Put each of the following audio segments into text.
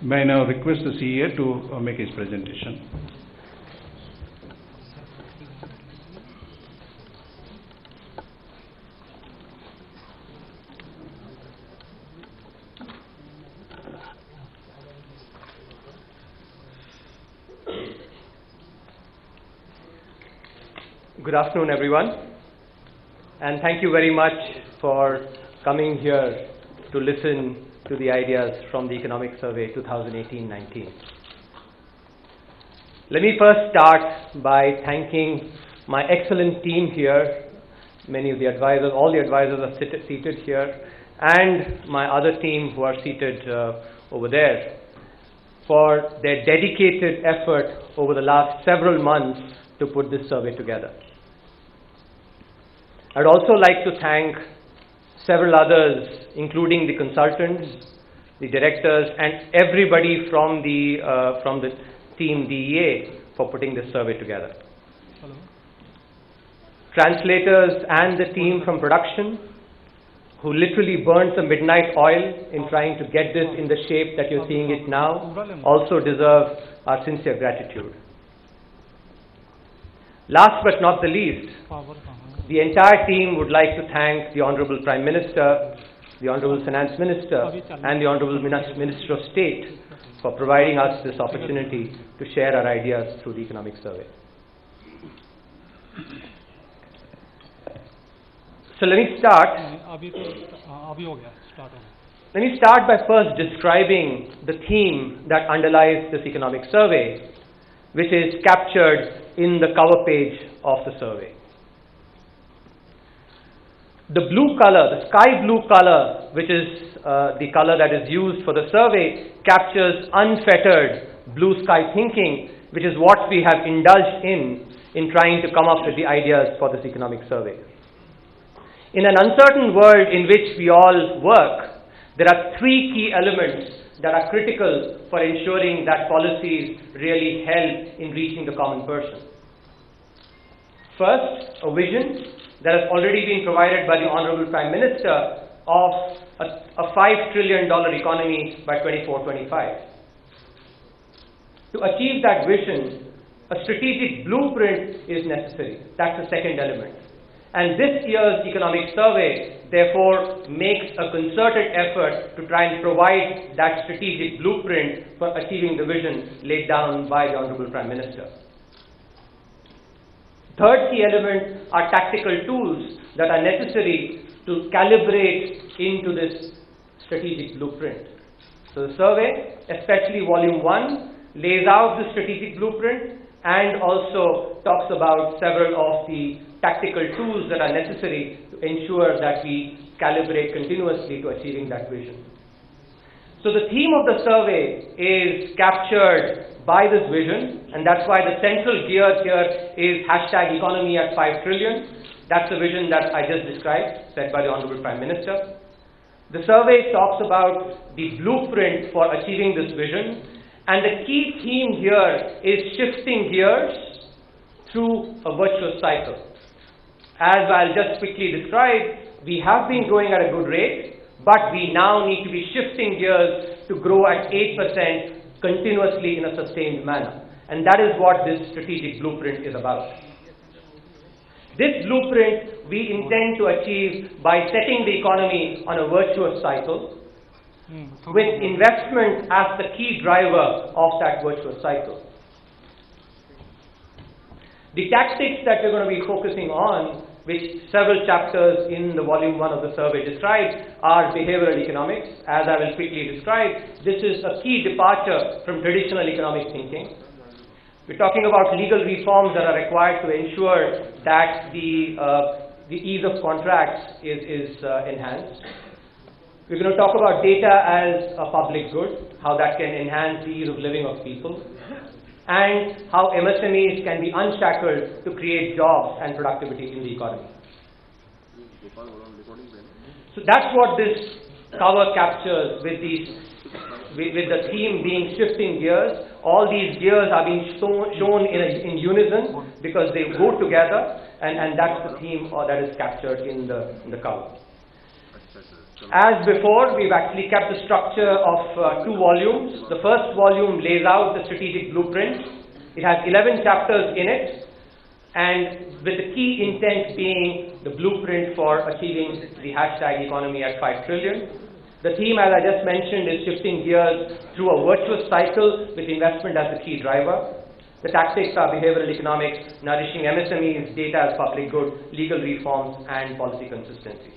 May I now request the CEA to make his presentation. Good afternoon, everyone, and thank you very much for coming here to listen to the ideas from the Economic Survey 2018-19. Let me first start by thanking my excellent team here, many of the advisors, all the advisors are seated here, and my other team who are seated over there, for their dedicated effort over the last several months to put this survey together. I'd also like to thank several others, including the consultants, the directors, and everybody from the team DEA for putting this survey together. Hello. Translators and the team from production, who literally burnt the midnight oil in trying to get this in the shape that you're seeing it now, also deserve our sincere gratitude. Last but not the least, the entire team would like to thank the Honorable Prime Minister, the Honorable Finance Minister, and the Honorable Minister of State for providing us this opportunity to share our ideas through the Economic Survey. So let me start. Let me start by first describing the theme that underlies this Economic Survey, which is captured in the cover page of the survey. The blue color, the sky blue color, which is the color that is used for the survey, captures unfettered blue sky thinking, which is what we have indulged in trying to come up with the ideas for this economic survey. In an uncertain world in which we all work, there are three key elements that are critical for ensuring that policies really help in reaching the common person. First, a vision that has already been provided by the Honorable Prime Minister of a $5 trillion economy by 24-25. To achieve that vision, a strategic blueprint is necessary. That's the second element. And this year's economic survey, therefore, makes a concerted effort to try and provide that strategic blueprint for achieving the vision laid down by the Honorable Prime Minister. Third key element are tactical tools that are necessary to calibrate into this strategic blueprint. So the survey, especially volume 1, lays out the strategic blueprint and also talks about several of the tactical tools that are necessary to ensure that we calibrate continuously to achieving that vision. So the theme of the survey is captured by this vision, and that's why the central gear here is #economy at 5 trillion. That's the vision that I just described, set by the Honorable Prime Minister. The survey talks about the blueprint for achieving this vision, and the key theme here is shifting gears through a virtuous cycle. As I'll just quickly describe, we have been growing at a good rate, but we now need to be shifting gears to grow at 8% continuously in a sustained manner. And that is what this strategic blueprint is about. This blueprint we intend to achieve by setting the economy on a virtuous cycle, with investment as the key driver of that virtuous cycle. The tactics that we're going to be focusing on, which several chapters in the volume 1 of the survey describe, are behavioral economics. As I will quickly describe, this is a key departure from traditional economic thinking. We're talking about legal reforms that are required to ensure that the ease of contracts is enhanced. We're going to talk about data as a public good, how that can enhance the ease of living of people. and how MSMEs can be unshackled to create jobs and productivity in the economy. So that's what this cover captures with the theme being shifting gears. All these gears are being shown in unison because they go together, and that's the theme that is captured in the cover. As before, we've actually kept the structure of 2 volumes. The first volume lays out the strategic blueprint. It has 11 chapters in it, and with the key intent being the blueprint for achieving the hashtag economy at 5 trillion. The theme, as I just mentioned, is shifting gears through a virtuous cycle with investment as the key driver. The tactics are behavioral economics, nourishing MSMEs, data as public good, legal reforms, and policy consistency.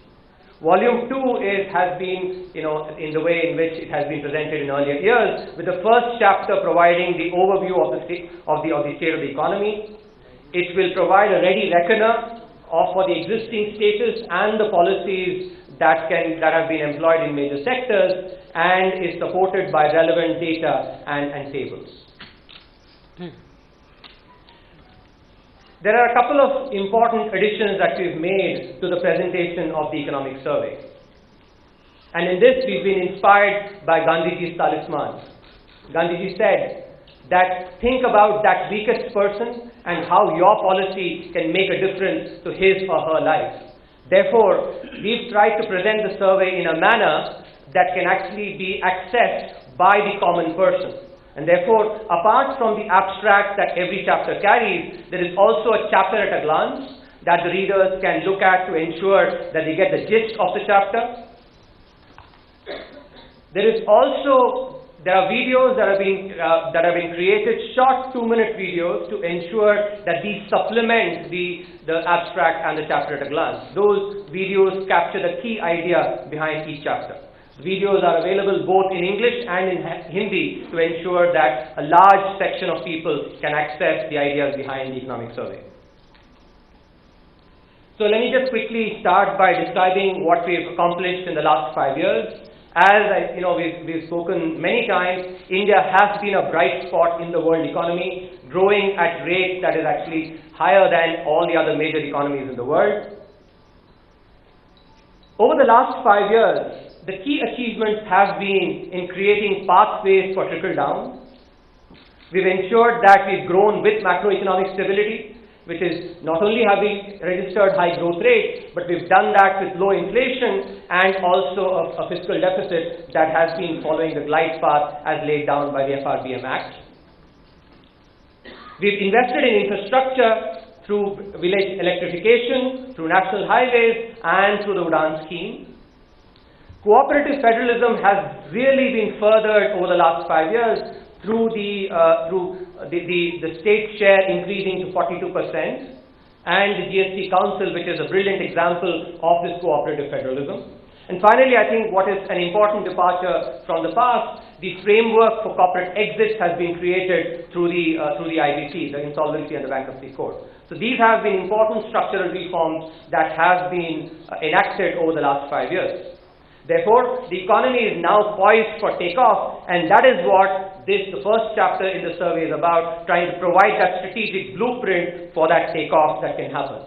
Volume 2 has been, in the way in which it has been presented in earlier years, with the first chapter providing the overview of the state of the economy. It will provide a ready reckoner for the existing status and the policies that have been employed in major sectors, and is supported by relevant data and tables. There are a couple of important additions that we've made to the presentation of the economic survey. And in this, we've been inspired by Gandhiji's talisman. Gandhiji said that think about that weakest person and how your policy can make a difference to his or her life. Therefore, we've tried to present the survey in a manner that can actually be accessed by the common person. And therefore, apart from the abstract that every chapter carries, there is also a chapter at a glance that the readers can look at to ensure that they get the gist of the chapter. There are videos that have been created, short 2-minute videos, to ensure that these supplement the abstract and the chapter at a glance. Those videos capture the key idea behind each chapter. The videos are available both in English and in Hindi to ensure that a large section of people can access the ideas behind the economic survey. So let me just quickly start by describing what we've accomplished in the last 5 years. As we've spoken many times, India has been a bright spot in the world economy, growing at rates that is actually higher than all the other major economies in the world. Over the last 5 years, the key achievements have been in creating pathways for trickle-down. We've ensured that we've grown with macroeconomic stability, which is not only have we registered high growth rates, but we've done that with low inflation and also a fiscal deficit that has been following the glide path as laid down by the FRBM Act. We've invested in infrastructure through village electrification, through national highways, and through the Udan scheme. Cooperative federalism has really been furthered over the last 5 years through the state share increasing to 42%, and the GST Council, which is a brilliant example of this cooperative federalism. And finally, I think what is an important departure from the past, the framework for corporate exits has been created through the IBC, the Insolvency and the Bankruptcy Code. So these have been important structural reforms that have been enacted over the last 5 years. Therefore, the economy is now poised for takeoff, and that is what the first chapter in the survey is about, trying to provide that strategic blueprint for that takeoff that can happen.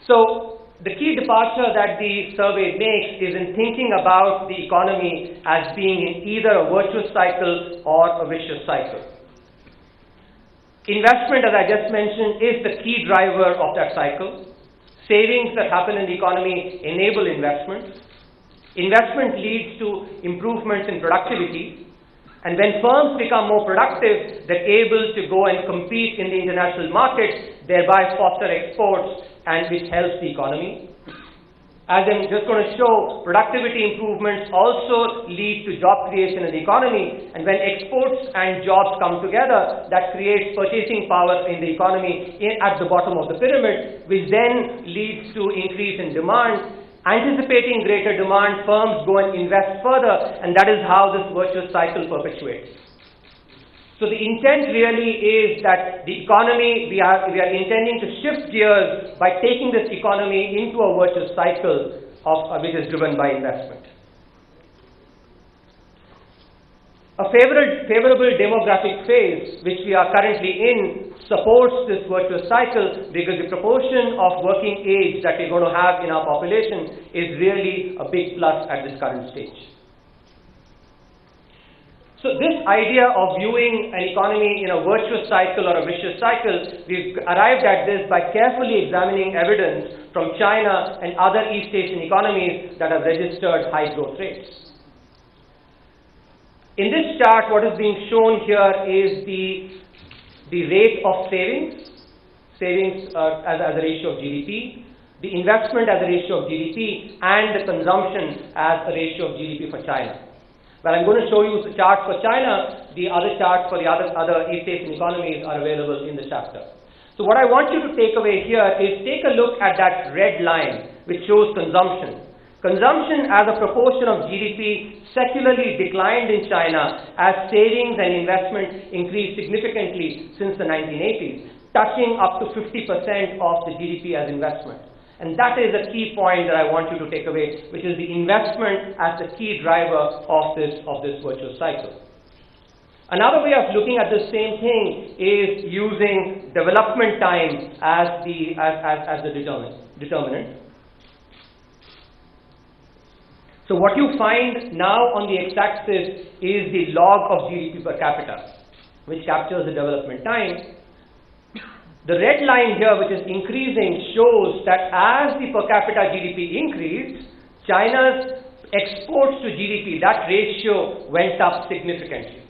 So, the key departure that the survey makes is in thinking about the economy as being in either a virtuous cycle or a vicious cycle. Investment, as I just mentioned, is the key driver of that cycle. Savings that happen in the economy enable investment. Investment leads to improvements in productivity. And when firms become more productive, they're able to go and compete in the international market, thereby foster exports, and which helps the economy. As I'm just going to show, productivity improvements also lead to job creation in the economy, and when exports and jobs come together, that creates purchasing power in the economy at the bottom of the pyramid, which then leads to increase in demand. Anticipating greater demand, firms go and invest further, and that is how this virtuous cycle perpetuates. So the intent really is that the economy, we are intending to shift gears by taking this economy into a virtuous cycle which is driven by investment. A favorable demographic phase, which we are currently in, supports this virtuous cycle because the proportion of working age that we're going to have in our population is really a big plus at this current stage. So this idea of viewing an economy in a virtuous cycle or a vicious cycle, we've arrived at this by carefully examining evidence from China and other East Asian economies that have registered high growth rates. In this chart, what is being shown here is the rate of savings as a ratio of GDP, the investment as a ratio of GDP, and the consumption as a ratio of GDP for China. Well, I'm going to show you the chart for China. The other charts for the other East Asian economies are available in the chapter. So what I want you to take away here is take a look at that red line which shows consumption. Consumption as a proportion of GDP secularly declined in China as savings and investment increased significantly since the 1980s, touching up to 50% of the GDP as investment. And that is a key point that I want you to take away, which is the investment as the key driver of this virtuous cycle. Another way of looking at the same thing is using development time as the determinant. So what you find now on the x-axis is the log of GDP per capita, which captures the development time. The red line here, which is increasing, shows that as the per capita GDP increased, China's exports to GDP, that ratio went up significantly.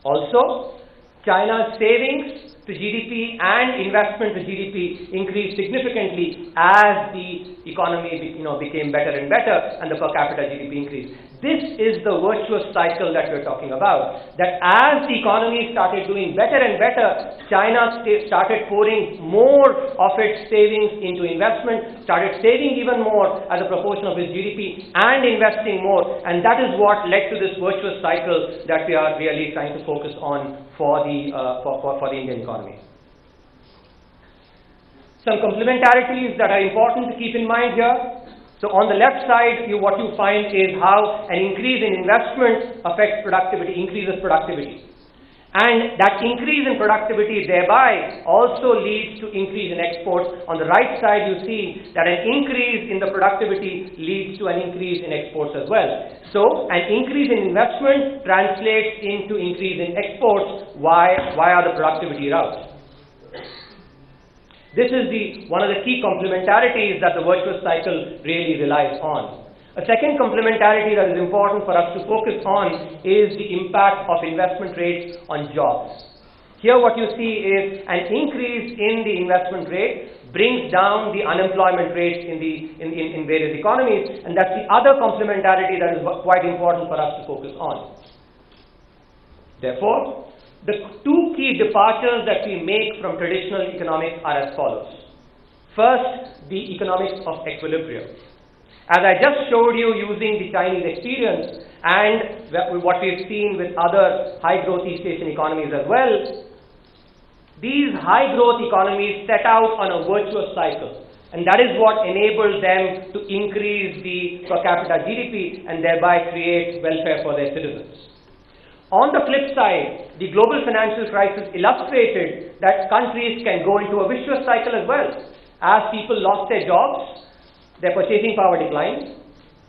Also, China's savings to GDP and investment to GDP increased significantly as the economy became better and better and the per capita GDP increased. This is the virtuous cycle that we're talking about. That as the economy started doing better and better, China started pouring more of its savings into investment, started saving even more as a proportion of its GDP and investing more, and that is what led to this virtuous cycle that we are really trying to focus on for the Indian economy. Some complementarities that are important to keep in mind here. So on the left side, what you find is how an increase in investment affects productivity, increases productivity. And that increase in productivity thereby also leads to increase in exports. On the right side, you see that an increase in the productivity leads to an increase in exports as well. So an increase in investment translates into increase in exports via the productivity route. This is one of the key complementarities that the virtuous cycle really relies on. A second complementarity that is important for us to focus on is the impact of investment rates on jobs. Here what you see is an increase in the investment rate brings down the unemployment rates in various economies, and that's the other complementarity that is quite important for us to focus on. Therefore, the two key departures that we make from traditional economics are as follows. First, the economics of equilibrium. As I just showed you using the Chinese experience and what we've seen with other high-growth East Asian economies as well, these high-growth economies set out on a virtuous cycle. And that is what enabled them to increase the per capita GDP and thereby create welfare for their citizens. On the flip side, the global financial crisis illustrated that countries can go into a vicious cycle as well. As people lost their jobs, their purchasing power declined.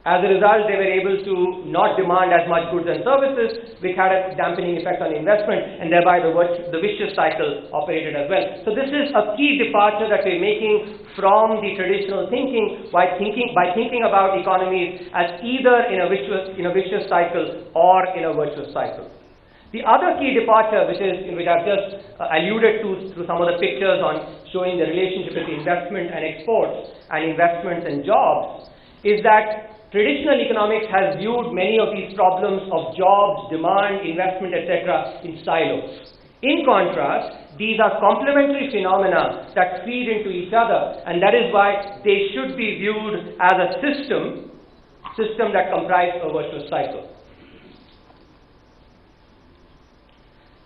As a result, they were able to not demand as much goods and services, which had a dampening effect on investment, and thereby the vicious cycle operated as well. So this is a key departure that we're making from the traditional thinking by thinking about economies as either in a vicious cycle or in a virtuous cycle. The other key departure, which I've just alluded to through some of the pictures on showing the relationship between investment and exports and investments and jobs, is that traditional economics has viewed many of these problems of jobs, demand, investment, etc. in silos. In contrast, these are complementary phenomena that feed into each other, and that is why they should be viewed as a system that comprises a virtuous cycle.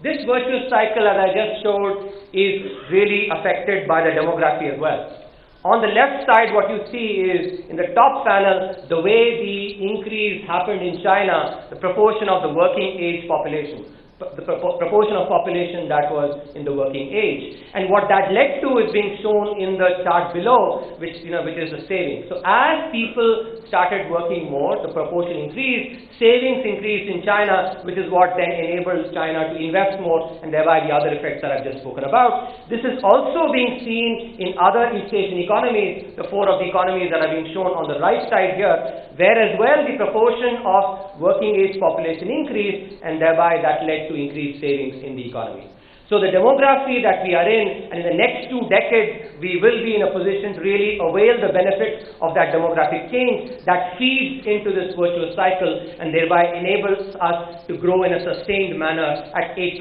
This virtuous cycle, as I just showed, is really affected by the demography as well. On the left side, what you see is, in the top panel, the way the increase happened in China, the proportion of the working age population, the proportion of population that was in the working age. And what that led to is being shown in the chart below, which is the savings. So as people started working more, the proportion increased, savings increased in China, which is what then enabled China to invest more, and thereby the other effects that I've just spoken about. This is also being seen in other East Asian economies, the 4 of the economies that are being shown on the right side here, where as well the proportion of working age population increased, and thereby that led to increased savings in the economy. So the demography that we are in, and in the next 2 decades, we will be in a position to really avail the benefits of that demographic change that feeds into this virtuous cycle and thereby enables us to grow in a sustained manner at 8%,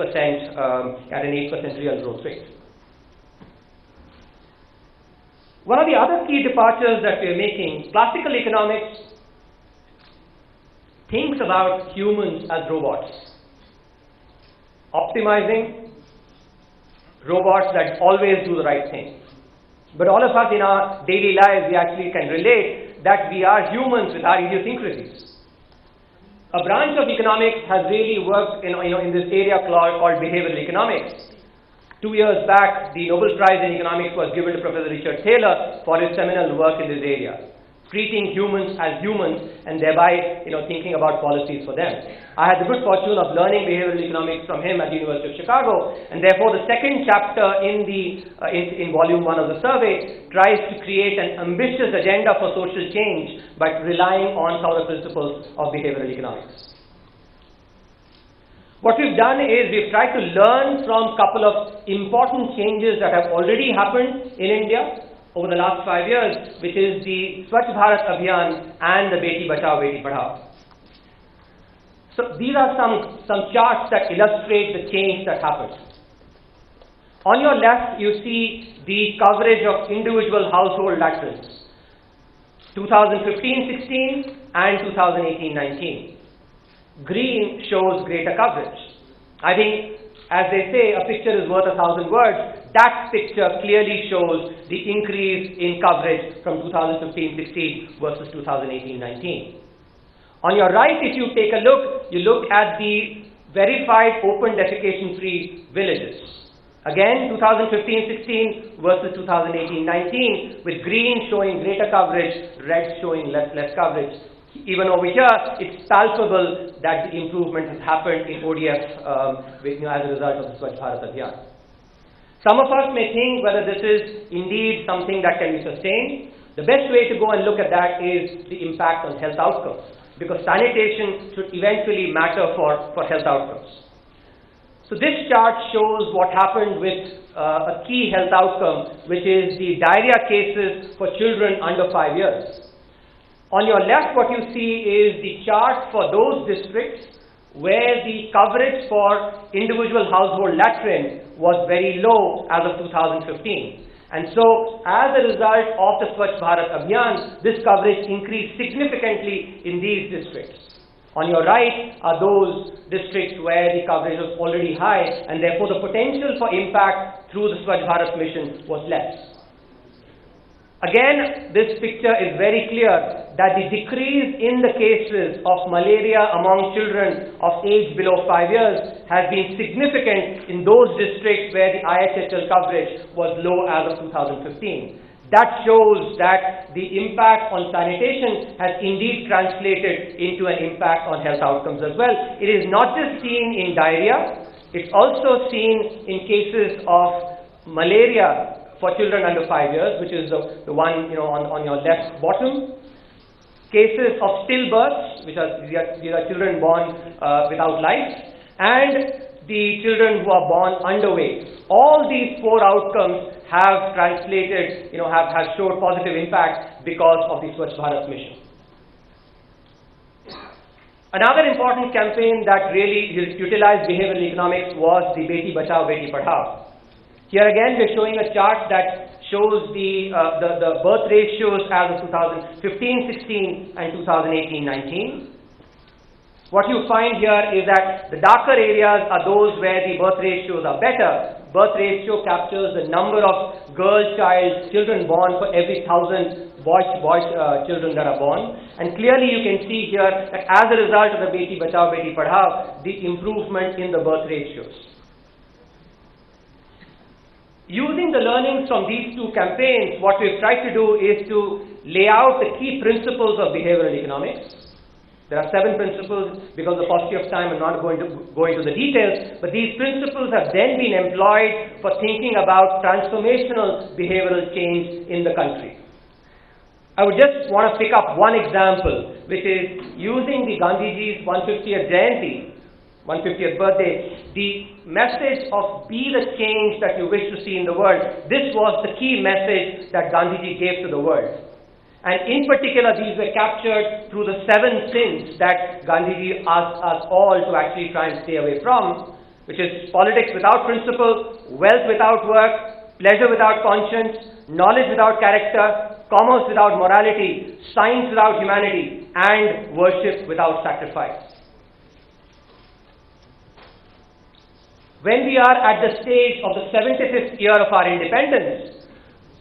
at an 8% real growth rate. One of the other key departures that we are making, classical economics thinks about humans as robots, optimizing, robots that always do the right thing. But all of us in our daily lives, we actually can relate that we are humans with our idiosyncrasies. A branch of economics has really worked in this area called behavioral economics. 2 years back, the Nobel Prize in Economics was given to Professor Richard Taylor for his seminal work in this area, treating humans as humans and thereby thinking about policies for them. I had the good fortune of learning behavioral economics from him at the University of Chicago, and therefore the second chapter in volume 1 of the survey tries to create an ambitious agenda for social change by relying on some of the principles of behavioral economics. What we've done is we've tried to learn from a couple of important changes that have already happened in India over the last 5 years, which is the Swachh Bharat Abhiyan and the Beti Bachao, Beti Padhao. So these are some charts that illustrate the change that happened. On your left, you see the coverage of individual household latrines, 2015-16 and 2018-19. Green shows greater coverage. I think, as they say, a picture is worth 1,000 words. That picture clearly shows the increase in coverage from 2015-16 versus 2018-19. On your right, if you take a look, you look at the verified open defecation-free villages. Again, 2015-16 versus 2018-19, with green showing greater coverage, red showing less coverage. Even over here, it's palpable that the improvement has happened in ODF as a result of the Swachh Bharat Abhiyan. Some of us may think whether this is indeed something that can be sustained. The best way to go and look at that is the impact on health outcomes, because sanitation should eventually matter for health outcomes. So this chart shows what happened with a key health outcome, which is the diarrhea cases for children under 5 years. On your left, what you see is the chart for those districts where the coverage for individual household latrine was very low as of 2015. And so, as a result of the Swachh Bharat Abhiyan, this coverage increased significantly in these districts. On your right are those districts where the coverage was already high, and therefore the potential for impact through the Swachh Bharat mission was less. Again, this picture is very clear that the decrease in the cases of malaria among children of age below 5 years has been significant in those districts where the IHHL coverage was low as of 2015. That shows that the impact on sanitation has indeed translated into an impact on health outcomes as well. It is not just seen in diarrhea, it's also seen in cases of malaria for children under 5 years, which is the one on your left bottom. Cases of stillbirths, which are these are children born without life, and the children who are born underweight. All these 4 outcomes have translated, have showed positive impact because of the Swachh Bharat mission. Another important campaign that really utilized behavioral economics was the Beti Bachao, Beti Padhao. Here again, we're showing a chart that shows the birth ratios as of 2015-16 and 2018-19. What you find here is that the darker areas are those where the birth ratios are better, birth ratio captures the number of children born for every 1,000 children that are born. And clearly you can see here that as a result of the Beti Bachao, Beti Padhao, the improvement in the birth ratios. Using the learnings from these two campaigns, what we've tried to do is to lay out the key principles of behavioral economics. There are 7 principles. Because of paucity of time, I'm not going to go into the details, but these principles have then been employed for thinking about transformational behavioral change in the country. I would just want to pick up one example, which is using the Gandhiji's 150th Jayanti, 150th birthday, the message of be the change that you wish to see in the world. This was the key message that Gandhiji gave to the world. And in particular, these were captured through the 7 sins that Gandhiji asked us all to actually try and stay away from, which is politics without principle, wealth without work, pleasure without conscience, knowledge without character, commerce without morality, science without humanity, and worship without sacrifice. When we are at the stage of the 75th year of our independence,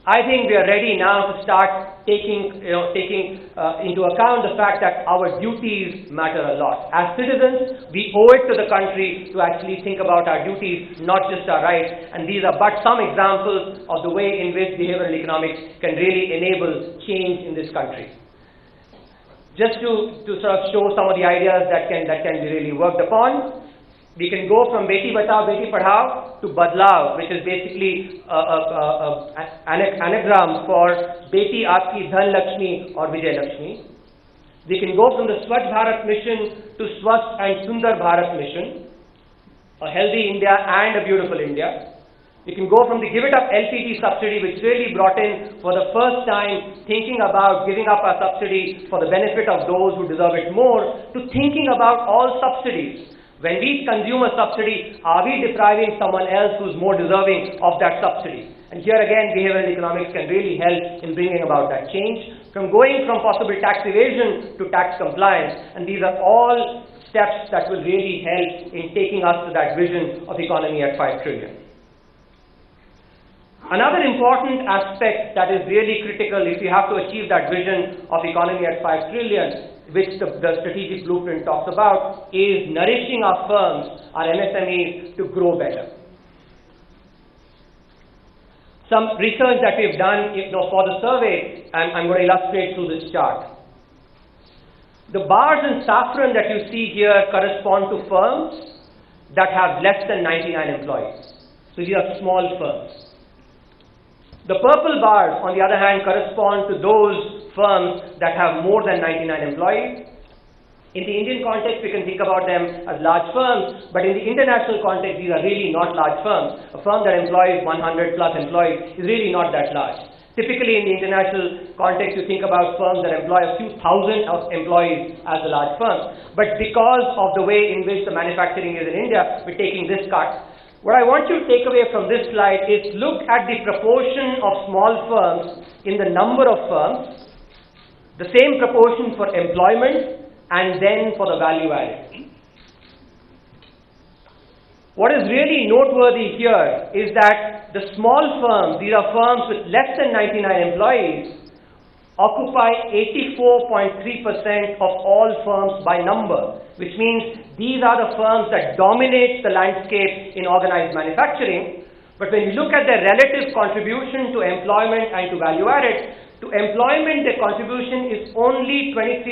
I think we are ready now to start taking into account the fact that our duties matter a lot. As citizens, we owe it to the country to actually think about our duties, not just our rights. And these are but some examples of the way in which behavioral economics can really enable change in this country. Just to sort of show some of the ideas that can be really worked upon, we can go from Beti Bachao, Beti Padhao to Badlao, which is basically an anagram for Beti Aapki Dhan Lakshmi or Vijay Lakshmi. We can go from the Swachh Bharat mission to Swasth and Sundar Bharat mission, a healthy India and a beautiful India. You can go from the Give It Up LPG subsidy, which really brought in for the first time thinking about giving up a subsidy for the benefit of those who deserve it more, to thinking about all subsidies. When we consume a subsidy, are we depriving someone else who's more deserving of that subsidy? And here again, behavioral economics can really help in bringing about that change. From going from possible tax evasion to tax compliance, and these are all steps that will really help in taking us to that vision of economy at 5 trillion. Another important aspect that is really critical if you have to achieve that vision of economy at 5 trillion, which the strategic blueprint talks about, is nourishing our firms, our MSMEs, to grow better. Some research that we've done for the survey, and I'm going to illustrate through this chart. The bars in saffron that you see here correspond to firms that have less than 99 employees. So these are small firms. The purple bars, on the other hand, correspond to those firms that have more than 99 employees. In the Indian context, we can think about them as large firms, but in the international context, these are really not large firms. A firm that employs 100 plus employees is really not that large. Typically, in the international context, you think about firms that employ a few thousand of employees as a large firm. But because of the way in which the manufacturing is in India, we're taking this cut. What I want you to take away from this slide is look at the proportion of small firms in the number of firms, the same proportion for employment, and then for the value added. What is really noteworthy here is that the small firms, these are firms with less than 99 employees, occupy 84.3% of all firms by number, which means these are the firms that dominate the landscape in organized manufacturing. But when you look at their relative contribution to employment and to value added, to employment their contribution is only 23%,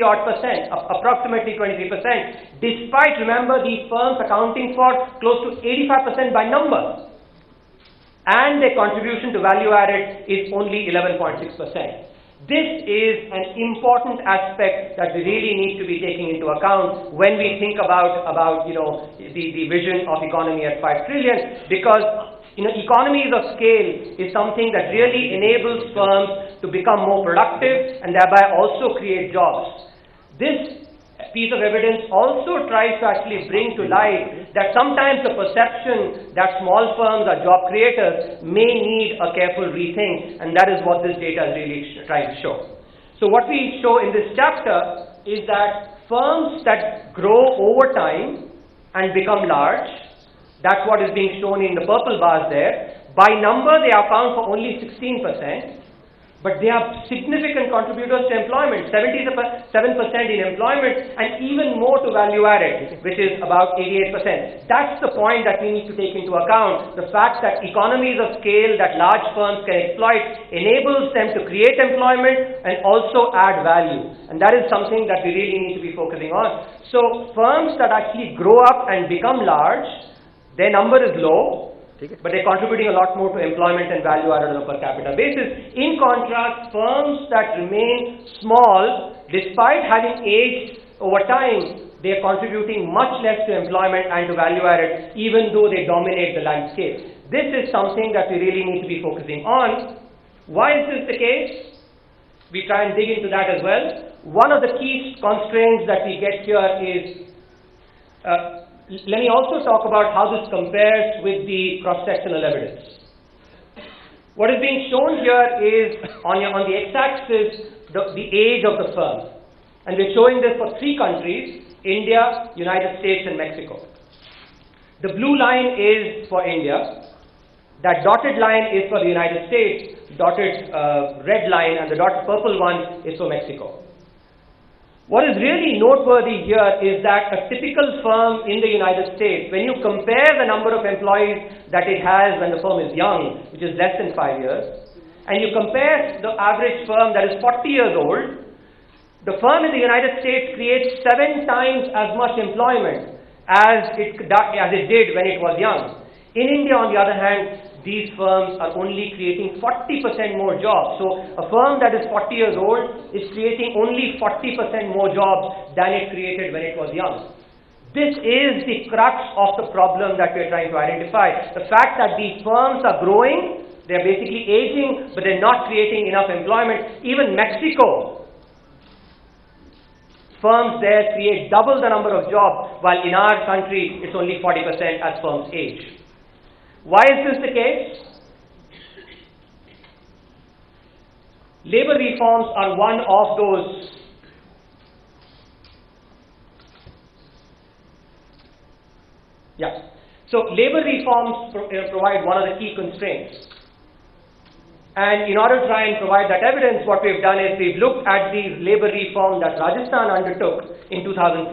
approximately 23%, despite, remember, these firms accounting for close to 85% by number. And their contribution to value added is only 11.6%. This is an important aspect that we really need to be taking into account when we think about the vision of economy at 5 trillion, because economies of scale is something that really enables firms to become more productive and thereby also create jobs. This piece of evidence also tries to actually bring to light that sometimes the perception that small firms are job creators may need a careful rethink, and that is what this data is really trying to show. So what we show in this chapter is that firms that grow over time and become large That's what is being shown in the purple bars there. By number, they account for only 16%, but they are significant contributors to employment, 77% in employment, and even more to value added, which is about 88%. That's the point that we need to take into account. The fact that economies of scale that large firms can exploit enables them to create employment and also add value. And that is something that we really need to be focusing on. So firms that actually grow up and become large, their number is low, but they're contributing a lot more to employment and value added on a per capita basis. In contrast, firms that remain small, despite having aged over time, they are contributing much less to employment and to value added, even though they dominate the landscape. This is something that we really need to be focusing on. Why is this the case? We try and dig into that as well. One of the key constraints that we get here is let me also talk about how this compares with the cross-sectional evidence. What is being shown here is, on the x-axis, the age of the firm. And we're showing this for 3 countries, India, United States, and Mexico. The blue line is for India. That dotted line is for the United States. Dotted red line and the dotted purple one is for Mexico. What is really noteworthy here is that a typical firm in the United States, when you compare the number of employees that it has when the firm is young, which is less than 5 years, and you compare the average firm that is 40 years old, the firm in the United States creates 7 times as much employment as it did when it was young. In India, on the other hand, these firms are only creating 40% more jobs. So a firm that is 40 years old is creating only 40% more jobs than it created when it was young. This is the crux of the problem that we're trying to identify. The fact that these firms are growing, they're basically aging, but they're not creating enough employment. Even Mexico, firms there create double the number of jobs, while in our country it's only 40% as firms age. Why is this the case? Labor reforms are one of those. So labor reforms provide one of the key constraints. And in order to try and provide that evidence, what we've done is we've looked at the labor reform that Rajasthan undertook in 2014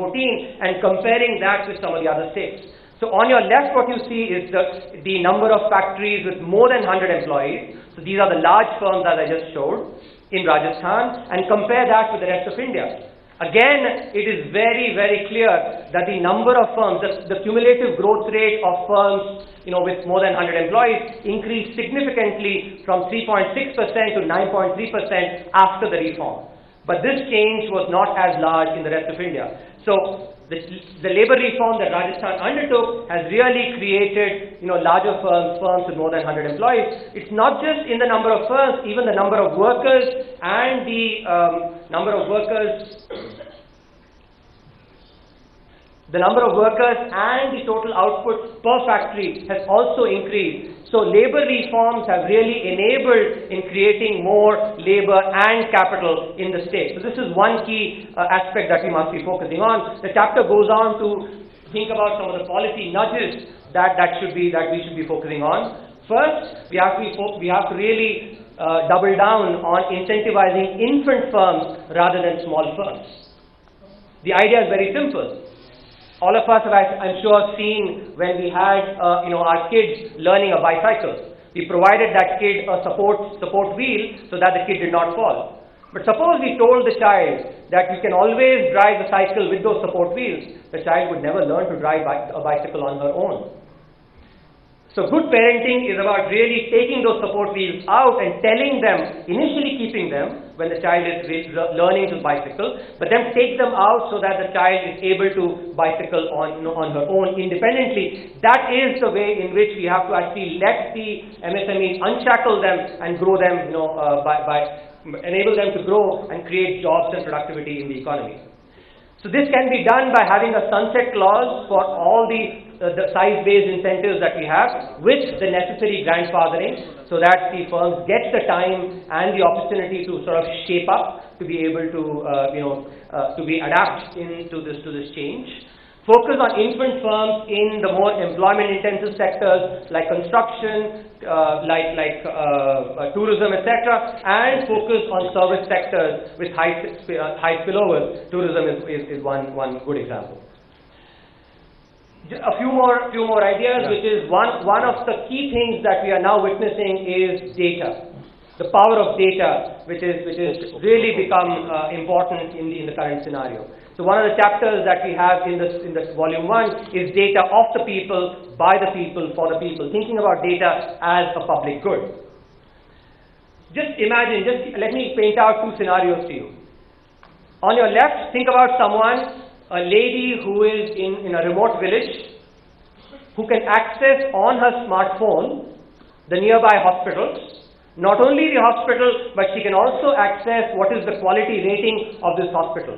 and comparing that with some of the other states. So on your left, what you see is the number of factories with more than 100 employees. So these are the large firms that I just showed in Rajasthan, and compare that with the rest of India. Again, it is very, very clear that the number of firms, the cumulative growth rate of firms, with more than 100 employees increased significantly from 3.6% to 9.3% after the reform. But this change was not as large in the rest of India. So the labor reform that Rajasthan undertook has really created, larger firms with more than 100 employees. It's not just in the number of firms, even the number of workers and the total output per factory has also increased. So labor reforms have really enabled in creating more labor and capital in the state. So this is one key aspect that we must be focusing on. The chapter goes on to think about some of the policy nudges that we should be focusing on. First, we have to really double down on incentivizing infant firms rather than small firms. The idea is very simple. All of us have, I'm sure, seen when we had our kids learning a bicycle. We provided that kid a support wheel so that the kid did not fall. But suppose we told the child that you can always drive the cycle with those support wheels, the child would never learn to drive a bicycle on her own. So good parenting is about really taking those support wheels out and telling them, initially keeping them when the child is learning to bicycle, but then take them out so that the child is able to bicycle on her own independently. That is the way in which we have to actually let the MSMEs unshackle them and grow them, by enable them to grow and create jobs and productivity in the economy. So this can be done by having a sunset clause for all the size-based incentives that we have, with the necessary grandfathering, so that the firms get the time and the opportunity to sort of shape up, to be able to, to be adapt into this change. Focus on infant firms in the more employment-intensive sectors like construction, tourism, etc., and focus on service sectors with high spillovers. Tourism is one good example. A few more ideas, which is one of the key things that we are now witnessing is data. The power of data, which is really become important in the current scenario. So one of the chapters that we have in this volume 1 is data of the people, by the people, for the people, thinking about data as a public good. Just imagine, let me paint out two scenarios to you. On your left, think about someone, a lady who is in a remote village, who can access on her smartphone the nearby hospitals. Not only the hospital, but she can also access what is the quality rating of this hospital.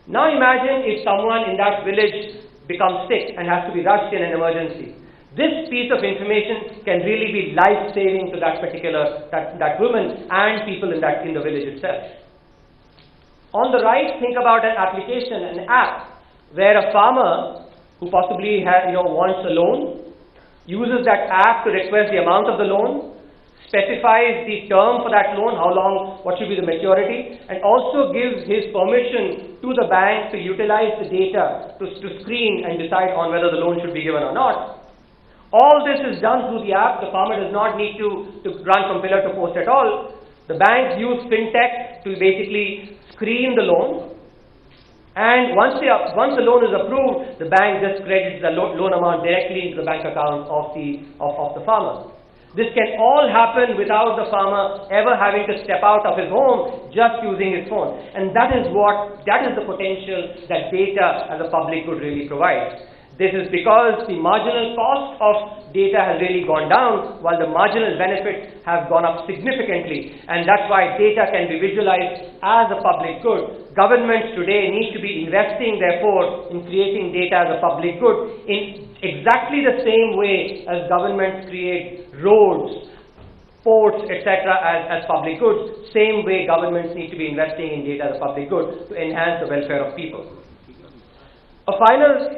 Now imagine if someone in that village becomes sick and has to be rushed in an emergency. This piece of information can really be life-saving to that particular that woman and people in the village itself. On the right, think about an application, an app, where a farmer who possibly wants a loan uses that app to request the amount of the loan, specifies the term for that loan, how long, what should be the maturity, and also gives his permission to the bank to utilize the data to screen and decide on whether the loan should be given or not. All this is done through the app. The farmer does not need to run from pillar to post at all. The banks use fintech to basically screen the loan, and once the loan is approved, the bank just credits the loan amount directly into the bank account of the farmer. This can all happen without the farmer ever having to step out of his home, just using his phone. And that is the potential that data as a public good really provides. This is because the marginal cost of data has really gone down, while the marginal benefits have gone up significantly. And that's why data can be visualized as a public good. Governments today need to be investing, therefore, in creating data as a public good in exactly the same way as governments create roads, ports, etc. as public goods. Same way governments need to be investing in data as a public good to enhance the welfare of people. A final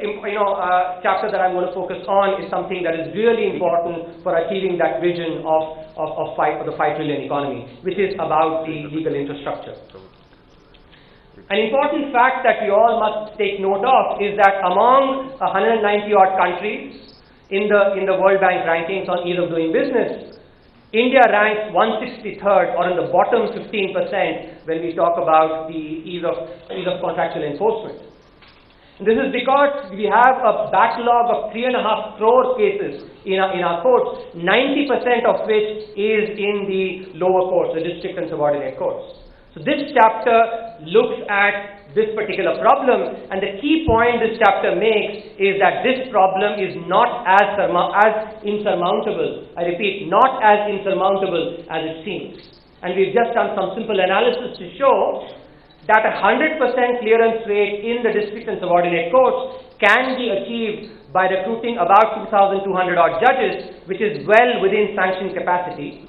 chapter that I'm going to focus on is something that is really important for achieving that vision of the 5 trillion economy, which is about the legal infrastructure. An important fact that we all must take note of is that among 190 odd countries in the World Bank rankings on ease of doing business, India ranks 163rd, or in the bottom 15% when we talk about the ease of contractual enforcement. And this is because we have a backlog of 3.5 crore cases in our courts, 90% of which is in the lower courts, the district and subordinate courts. So this chapter looks at this particular problem, and the key point this chapter makes is that this problem is not as insurmountable. I repeat, not as insurmountable as it seems. And we've just done some simple analysis to show that 100% clearance rate in the district and subordinate courts can be achieved by recruiting about 2,200 odd judges, which is well within sanctioned capacity.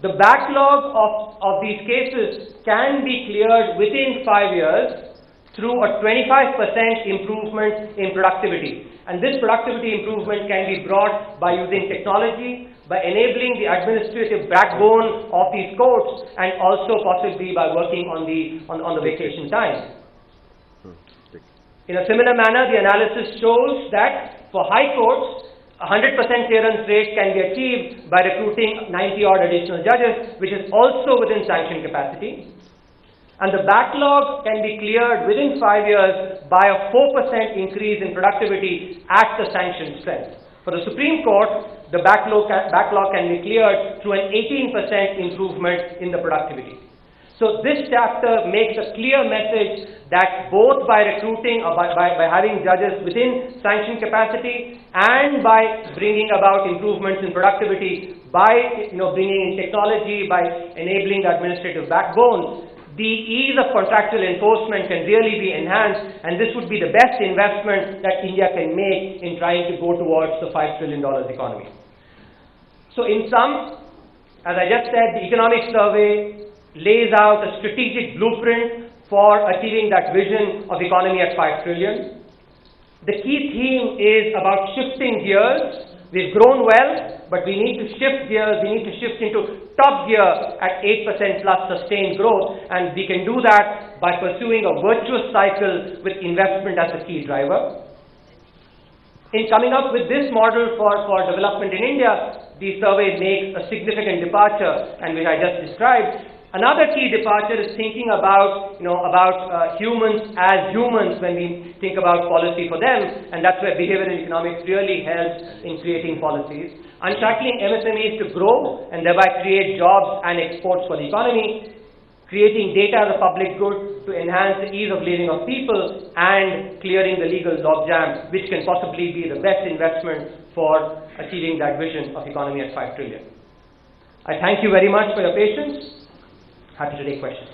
The backlog of these cases can be cleared within 5 years through a 25% improvement in productivity. And this productivity improvement can be brought by using technology, by enabling the administrative backbone of these courts, and also possibly by working on the vacation time. In a similar manner, the analysis shows that for high courts, 100% clearance rate can be achieved by recruiting 90 odd additional judges, which is also within sanctioned capacity. And the backlog can be cleared within 5 years by a 4% increase in productivity at the sanctioned strength. For the Supreme Court, the backlog can be cleared through an 18% improvement in the productivity. So this chapter makes a clear message that both by recruiting or by having judges within sanctioned capacity and by bringing about improvements in productivity, by bringing in technology, by enabling the administrative backbone, the ease of contractual enforcement can really be enhanced, and this would be the best investment that India can make in trying to go towards the $5 trillion economy. So in sum, as I just said, the economic survey lays out a strategic blueprint for achieving that vision of economy at 5 trillion. The key theme is about shifting gears. We've grown well, but we need to shift gears. We need to shift into top gear at 8% plus sustained growth, and we can do that by pursuing a virtuous cycle with investment as the key driver. In coming up with this model for development in India, the survey makes a significant departure, and which I just described. Another key departure is thinking about, humans as humans when we think about policy for them, and that's where behavioral economics really helps in creating policies. Unshackling MSMEs to grow and thereby create jobs and exports for the economy. Creating data as a public good to enhance the ease of living of people, and clearing the legal logjam, which can possibly be the best investment for achieving that vision of economy at 5 trillion. I thank you very much for your patience. Happy to take questions.